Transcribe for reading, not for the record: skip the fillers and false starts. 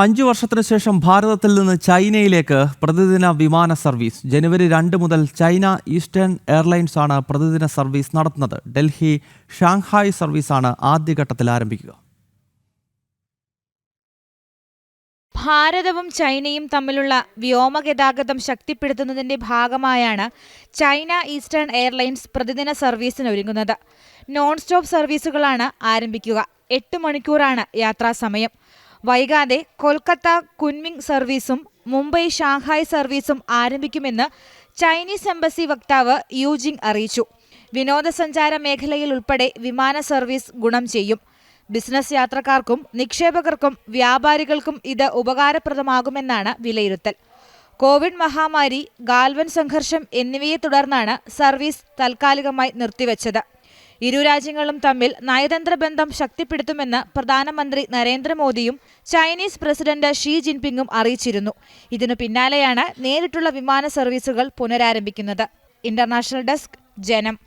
5 വർഷത്തിനു ശേഷം ഭാരതത്തിൽ നിന്ന് ചൈനയിലേക്ക് പ്രതിദിന വിമാന സർവീസ്. ജനുവരി 2 മുതൽ ചൈന ഈസ്റ്റേൺ എയർലൈൻസ് ആണ് പ്രതിദിന സർവീസ് നടത്തുന്നത്. ഡൽഹി ഷാങ്ഹായ് സർവീസാണ് ആദ്യഘട്ടത്തിൽ ആരംഭിക്കുക. ഭാരതവും ചൈനയും തമ്മിലുള്ള വ്യോമഗതാഗതം ശക്തിപ്പെടുത്തുന്നതിന്റെ ഭാഗമായാണ് ചൈന ഈസ്റ്റേൺ എയർലൈൻസ് പ്രതിദിന സർവീസിനൊരുങ്ങുന്നത്. നോൺ സ്റ്റോപ്പ് സർവീസുകളാണ് ആരംഭിക്കുക. 8 മണിക്കൂറാണ് യാത്രാസമയം. വൈകാതെ കൊൽക്കത്ത കുൻമിംഗ് സർവീസും മുംബൈ ഷാങ്ഹായ് സർവീസും ആരംഭിക്കുമെന്ന് ചൈനീസ് എംബസി വക്താവ് യൂജിങ് അറിയിച്ചു. വിനോദസഞ്ചാര മേഖലയിൽ ഉൾപ്പെടെ വിമാന സർവീസ് ഗുണം ചെയ്യും. ബിസിനസ് യാത്രക്കാർക്കും നിക്ഷേപകർക്കും വ്യാപാരികൾക്കും ഇത് ഉപകാരപ്രദമാകുമെന്നാണ് വിലയിരുത്തൽ. കോവിഡ് മഹാമാരി, ഗാൽവൻ സംഘർഷം എന്നിവയെ തുടർന്നാണ് സർവീസ് താൽക്കാലികമായി നിർത്തിവച്ചത്. ഇരു രാജ്യങ്ങളും തമ്മിൽ നയതന്ത്ര ബന്ധം ശക്തിപ്പെടുത്തുമെന്ന് പ്രധാനമന്ത്രി നരേന്ദ്രമോദിയും ചൈനീസ് പ്രസിഡന്റ് ഷീ ജിൻപിങ്ങും അറിയിച്ചിരുന്നു. ഇതിനു പിന്നാലെയാണ് നേരിട്ടുള്ള വിമാന സർവീസുകൾ പുനരാരംഭിക്കുന്നത്. ഇന്റർനാഷണൽ ഡെസ്ക്, ജനം.